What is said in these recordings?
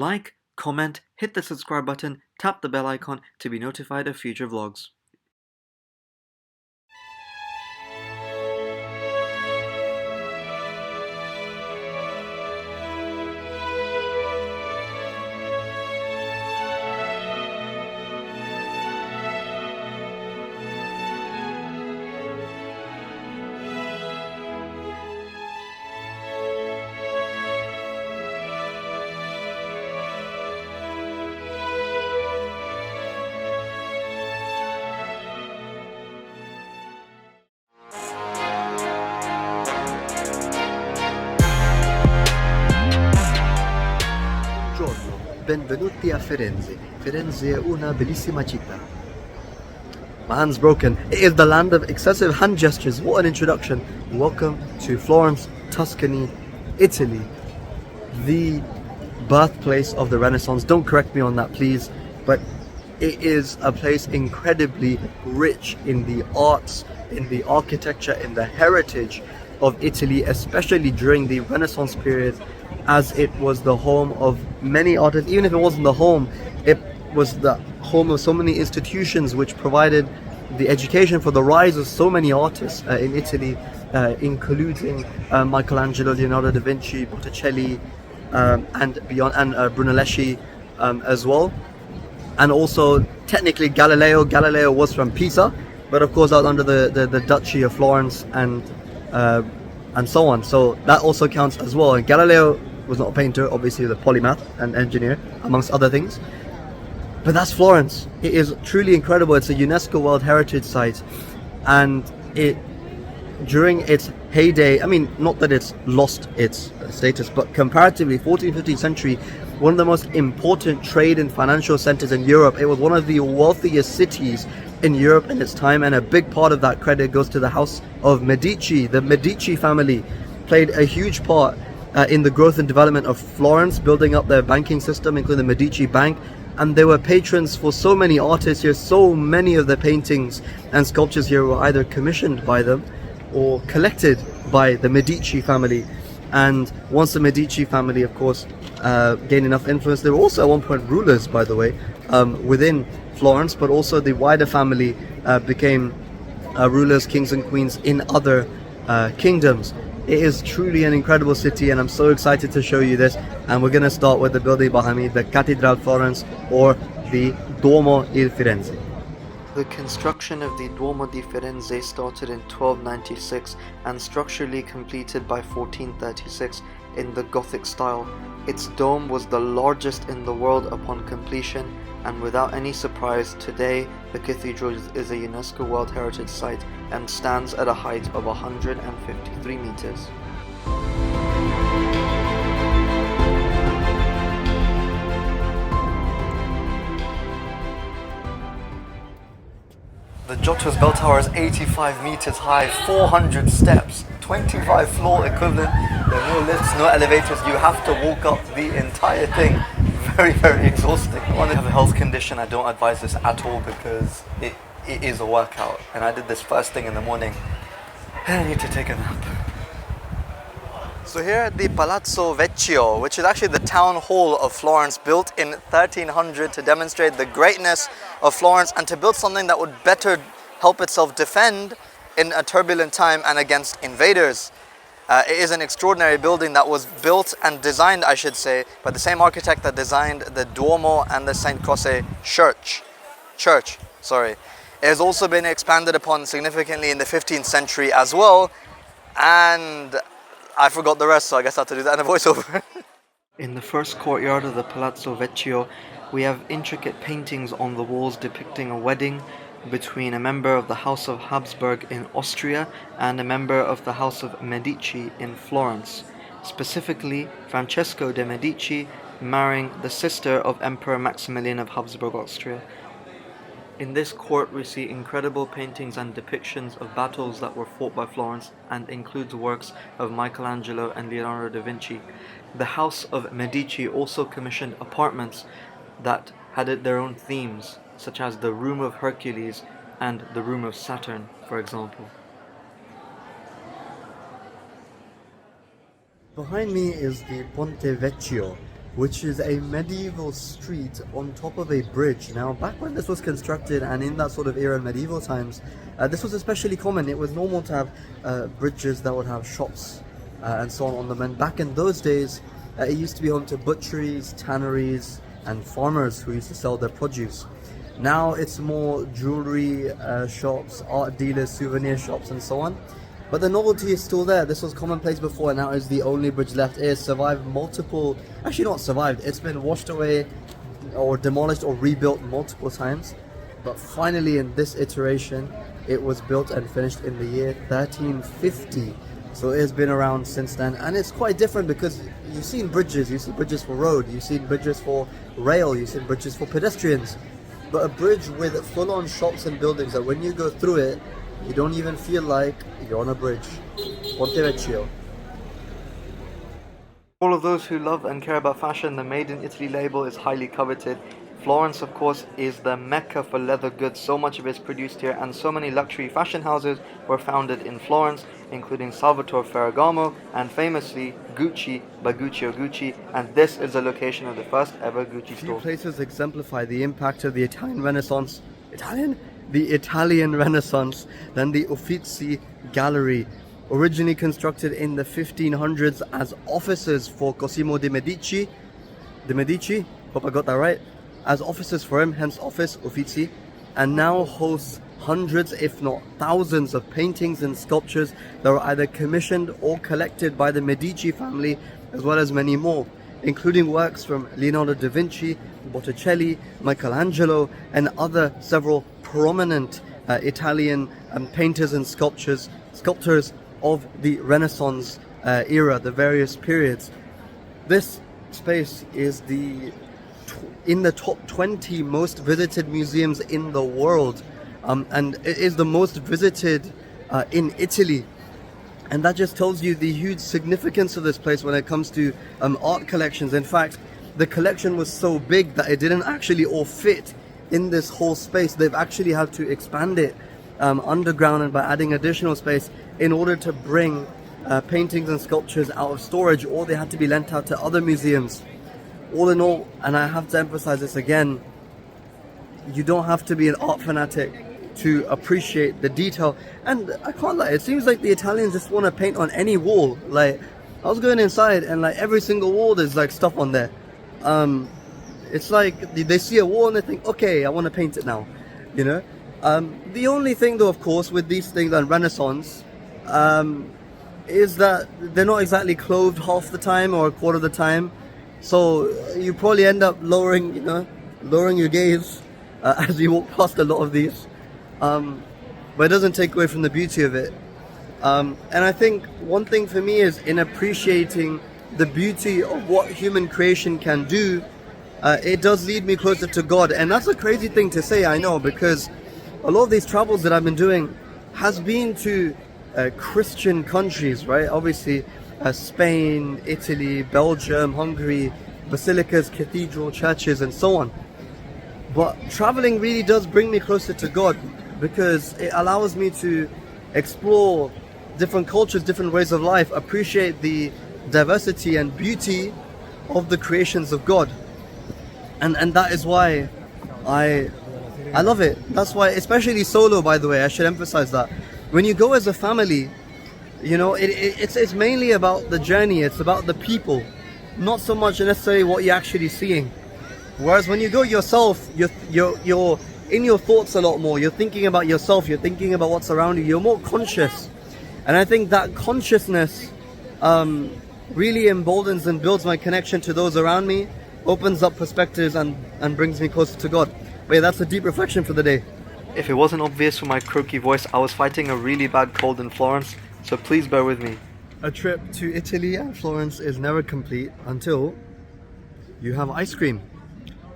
Like, comment, hit the subscribe button, tap the bell icon to be notified of future vlogs. Buongiorno, benvenuti a Firenze. Firenze è una bellissima città. My hand's broken. It is the land of excessive hand gestures. What an introduction. Welcome to Florence, Tuscany, Italy. The birthplace of the Renaissance. Don't correct me on that, please. But it is a place incredibly rich in the arts, in the architecture, in the heritage of Italy, especially during the Renaissance period, as it was the home of many artists. Even if it wasn't the home, it was the home of so many institutions which provided the education for the rise of so many artists in Italy, including Michelangelo, Leonardo da Vinci, Botticelli, and beyond, and Brunelleschi as well. And also, technically, Galileo was from Pisa, but of course, out under the Duchy of Florence and so on. So that also counts as well. And Galileo was not a painter, obviously, the polymath and engineer, amongst other things. But that's Florence. It is truly incredible. It's a UNESCO World Heritage Site, and it, during its heyday, I mean, not that it's lost its status, but comparatively, 14th, 15th century, one of the most important trade and financial centers in Europe. It was one of the wealthiest cities in Europe in its time, and a big part of that credit goes to the House of Medici. The Medici family played a huge part in the growth and development of Florence, building up their banking system, including the Medici Bank. And they were patrons for so many artists here. So many of the paintings and sculptures here were either commissioned by them or collected by the Medici family. And once the Medici family, of course, gained enough influence, they were also at one point rulers, by the way, within Florence, but also the wider family became rulers, kings and queens in other kingdoms. It is truly an incredible city, and I'm so excited to show you this. And we're going to start with the building behind me, the Cathedral Florence, or the Duomo di Firenze. The construction of the Duomo di Firenze started in 1296 and structurally completed by 1436 in the Gothic style. Its dome was the largest in the world upon completion, and without any surprise, today the cathedral is a UNESCO World Heritage Site and stands at a height of 153 meters. The Giotto's bell tower is 85 meters high, 400 steps, 25 floor equivalent. There are no lifts, no elevators. You have to walk up the entire thing. Very, very exhausting. If you have a health condition, I don't advise this at all, because it is a workout. And I did this first thing in the morning, and I need to take a nap. So here at the Palazzo Vecchio, which is actually the town hall of Florence, built in 1300 to demonstrate the greatness of Florence and to build something that would better help itself defend in a turbulent time and against invaders. It is an extraordinary building that was built and designed, I should say, by the same architect that designed the Duomo and the St. Croce church. It has also been expanded upon significantly in the 15th century as well, and I forgot the rest, so I guess I have to do that in a voiceover. In the first courtyard of the Palazzo Vecchio, we have intricate paintings on the walls depicting a wedding between a member of the House of Habsburg in Austria and a member of the House of Medici in Florence, specifically Francesco de' Medici marrying the sister of Emperor Maximilian of Habsburg Austria. In this court we see incredible paintings and depictions of battles that were fought by Florence, and includes works of Michelangelo and Leonardo da Vinci. The House of Medici also commissioned apartments that had their own themes, such as the Room of Hercules and the Room of Saturn, for example. Behind me is the Ponte Vecchio, which is a medieval street on top of a bridge. Now, back when this was constructed and in that sort of era in medieval times, this was especially common. It was normal to have bridges that would have shops and so on them. And back in those days, it used to be home to butcheries, tanneries, and farmers who used to sell their produce. Now it's more jewelry shops, art dealers, souvenir shops, and so on. But the novelty is still there. This was commonplace before, and now is the only bridge left. It has survived multiple, actually not survived, it's been washed away or demolished or rebuilt multiple times. But finally in this iteration, it was built and finished in the year 1350. So it has been around since then, and it's quite different because you've seen bridges, you've seen bridges for road, you've seen bridges for rail, you've seen bridges for pedestrians. But a bridge with full-on shops and buildings that when you go through it, you don't even feel like you're on a bridge. Ponte Vecchio. All of those who love and care about fashion, the Made in Italy label is highly coveted. Florence, of course, is the mecca for leather goods. So much of it is produced here, and so many luxury fashion houses were founded in Florence, including Salvatore Ferragamo and famously Gucci by Gucci Gucci. And this is the location of the first ever Gucci store. Few places exemplify the impact of the Italian Renaissance. The Italian Renaissance than the Uffizi Gallery, originally constructed in the 1500s as offices for Cosimo de Medici. Hope I got that right. As offices for him, hence office, Uffizi, and now hosts hundreds, if not thousands, of paintings and sculptures that were either commissioned or collected by the Medici family, as well as many more, including works from Leonardo da Vinci, Botticelli, Michelangelo, and other several prominent Italian painters and sculptors of the Renaissance era, the various periods. This space is in the top 20 most visited museums in the world, and it is the most visited in Italy. And that just tells you the huge significance of this place when it comes to art collections. In fact, the collection was so big that it didn't actually all fit in this whole space. They've actually had to expand it underground and by adding additional space in order to bring paintings and sculptures out of storage, or they had to be lent out to other museums. All in all, and I have to emphasize this again, you don't have to be an art fanatic to appreciate the detail. And I can't lie, it seems like the Italians just want to paint on any wall. Like, I was going inside and like every single wall there's like stuff on there. It's like they see a wall and they think, okay, I want to paint it now, you know. The only thing though, of course, with these things and Renaissance is that they're not exactly clothed half the time or a quarter of the time. So you probably end up lowering your gaze as you walk past a lot of these. But it doesn't take away from the beauty of it. And I think one thing for me is in appreciating the beauty of what human creation can do, it does lead me closer to God. And that's a crazy thing to say, I know, because a lot of these travels that I've been doing has been to Christian countries, right? Obviously, Spain, Italy, Belgium, Hungary, basilicas, cathedral, churches, and so on. But traveling really does bring me closer to God, because it allows me to explore different cultures, different ways of life, appreciate the diversity and beauty of the creations of God. And that is why I love it. That's why, especially solo, by the way, I should emphasize that. When you go as a family, you know, it's mainly about the journey, it's about the people, not so much necessarily what you're actually seeing. Whereas when you go yourself, you're in your thoughts a lot more, you're thinking about yourself, you're thinking about what's around you, you're more conscious. And I think that consciousness really emboldens and builds my connection to those around me, opens up perspectives and brings me closer to God. But yeah, that's a deep reflection for the day. If it wasn't obvious from my croaky voice, I was fighting a really bad cold in Florence, so please bear with me. A trip to Italy and Florence is never complete until you have ice cream.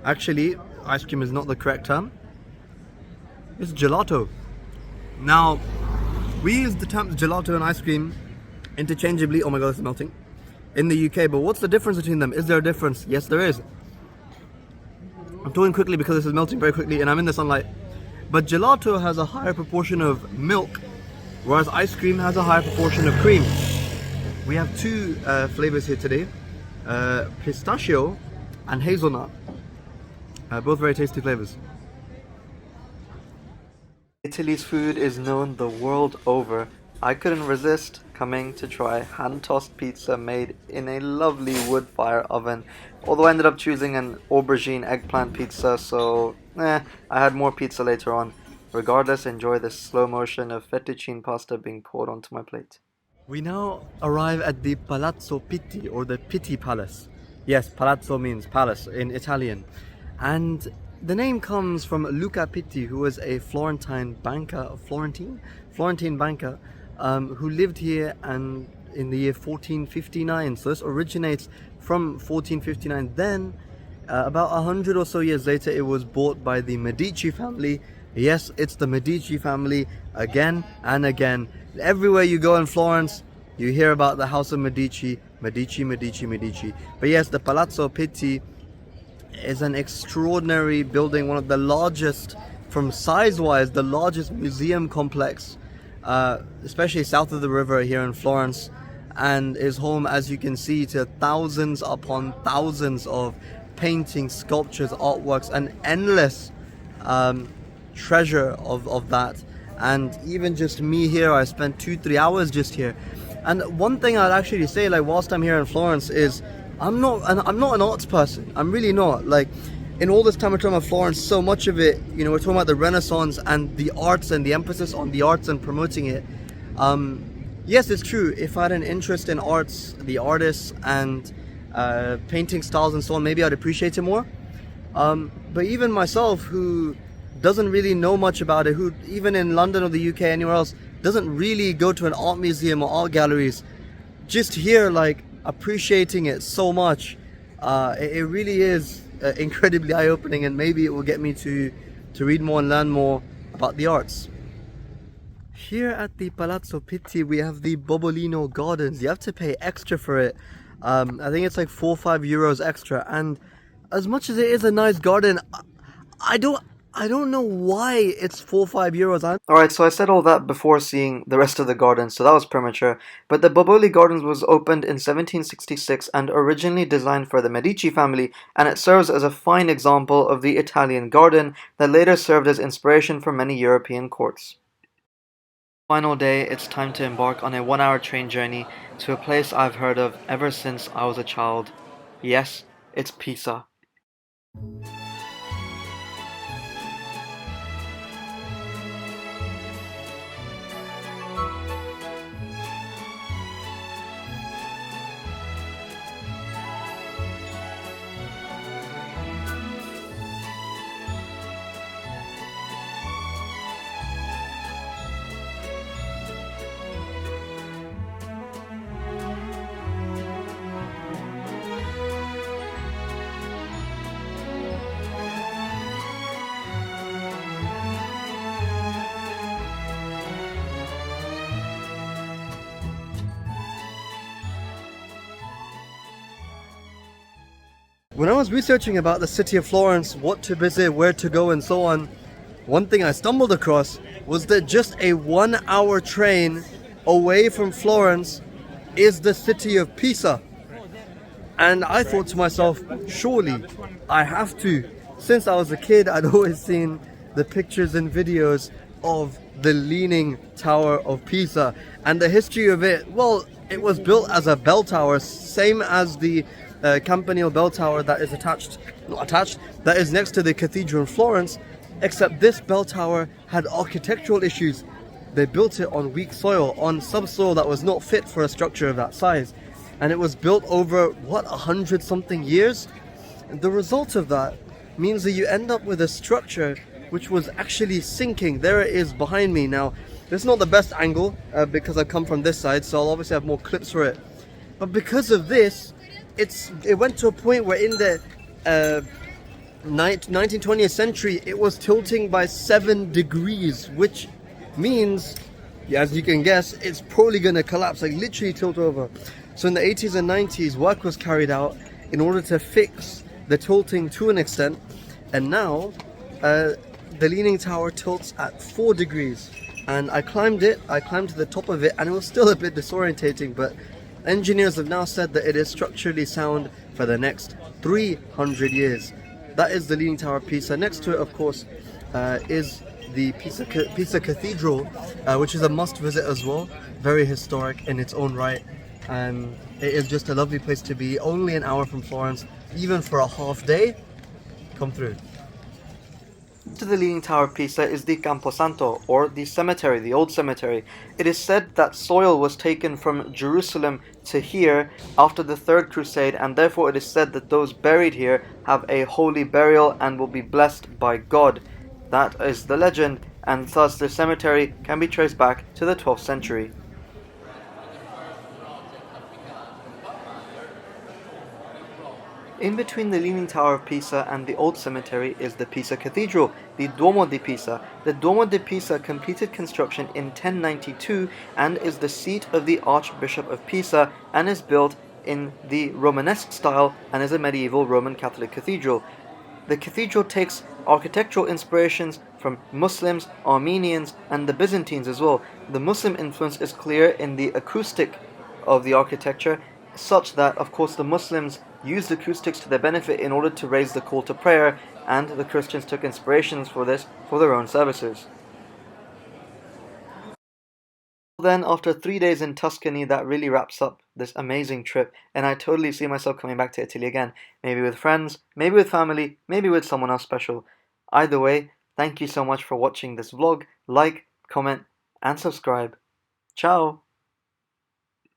Actually, ice cream is not the correct term. It's gelato. Now, we use the terms gelato and ice cream interchangeably. Oh my god, it's melting. In the UK, but what's the difference between them? Is there a difference? Yes, there is. I'm talking quickly because this is melting very quickly and I'm in the sunlight. But gelato has a higher proportion of milk, whereas ice cream has a higher proportion of cream. We have two flavors here today, pistachio and hazelnut. Both very tasty flavors. Italy's food is known the world over. I couldn't resist coming to try hand-tossed pizza made in a lovely wood fire oven. Although I ended up choosing an aubergine eggplant pizza, so I had more pizza later on. Regardless, enjoy the slow motion of fettuccine pasta being poured onto my plate. We now arrive at the Palazzo Pitti, or the Pitti Palace. Yes, palazzo means palace in Italian. And the name comes from Luca Pitti, who was a Florentine banker, Florentine banker, who lived here and in the year 1459. So this originates from 1459. Then, about 100 or so years later, it was bought by the Medici family. Yes, it's the Medici family again and again. Everywhere you go in Florence, you hear about the House of Medici, Medici. But yes, the Palazzo Pitti is an extraordinary building, one of the largest, from size-wise, the largest museum complex, especially south of the river here in Florence, and is home, as you can see, to thousands upon thousands of paintings, sculptures, artworks, an endless treasure of that. And even just me here, I spent 2-3 hours just here. And one thing I'd actually say, like, whilst I'm here in Florence, is I'm not an arts person. I'm really not. Like, in all this time we're talking about Florence, so much of it, you know, we're talking about the Renaissance and the arts and the emphasis on the arts and promoting it. Yes, it's true. If I had an interest in arts, the artists, and painting styles and so on, maybe I'd appreciate it more. But even myself, who doesn't really know much about it, who even in London or the UK, anywhere else, doesn't really go to an art museum or art galleries, just here, like, appreciating it so much, it really is incredibly eye-opening, and maybe it will get me to read more and learn more about the arts. Here at the Palazzo Pitti, we have the Bobolino Gardens. You have to pay extra for it. I think it's like 4 or 5 euros extra, and as much as it is a nice garden, I don't know why it's 4 or 5 euros. Alright, so I said all that before seeing the rest of the garden, so that was premature. But the Boboli Gardens was opened in 1766 and originally designed for the Medici family, and it serves as a fine example of the Italian garden that later served as inspiration for many European courts. Final day, it's time to embark on a 1-hour train journey to a place I've heard of ever since I was a child. Yes, it's Pisa. When I was researching about the city of Florence, what to visit, where to go and so on, one thing I stumbled across was that just a 1-hour train away from Florence is the city of Pisa. And I thought to myself, surely I have to. Since I was a kid, I'd always seen the pictures and videos of the Leaning Tower of Pisa. And the history of it, well, it was built as a bell tower, same as the Campanile bell tower that is that is next to the cathedral in Florence, except this bell tower had architectural issues. They built it on weak soil, on subsoil that was not fit for a structure of that size, and it was built over 100 something years. And the result of that means that you end up with a structure which was actually sinking. There it is behind me. Now, this is not the best angle because I come from this side, so I'll obviously have more clips for it, but because of this, it went to a point where in the 19th, 20th century, it was tilting by 7 degrees, which means, as you can guess, it's probably going to collapse, like literally tilt over. So in the 80s and 90s, work was carried out in order to fix the tilting to an extent, and now the Leaning Tower tilts at 4 degrees. And I climbed to the top of it, and it was still a bit disorientating, but engineers have now said that it is structurally sound for the next 300 years. That is the Leaning Tower of Pisa. Next to it, of course, is the Pisa Cathedral, which is a must visit as well. Very historic in its own right, and it is just a lovely place to be. Only an hour from Florence, even for a half day. Come through. To the Leaning Tower of Pisa is the Camposanto, or the cemetery, the old cemetery. It is said that soil was taken from Jerusalem to here after the Third Crusade, and therefore it is said that those buried here have a holy burial and will be blessed by God. That is the legend, and thus the cemetery can be traced back to the 12th century. In between the Leaning Tower of Pisa and the old cemetery is the Pisa Cathedral, the Duomo di Pisa. The Duomo di Pisa completed construction in 1092 and is the seat of the Archbishop of Pisa and is built in the Romanesque style and is a medieval Roman Catholic cathedral. The cathedral takes architectural inspirations from Muslims, Armenians, and the Byzantines as well. The Muslim influence is clear in the acoustic of the architecture, such that, of course, the Muslims used acoustics to their benefit in order to raise the call to prayer, and the Christians took inspirations for this for their own services. Then, after 3 days in Tuscany, that really wraps up this amazing trip, and I totally see myself coming back to Italy again. Maybe with friends, maybe with family, maybe with someone else special. Either way, thank you so much for watching this vlog. Like, comment, and subscribe. Ciao!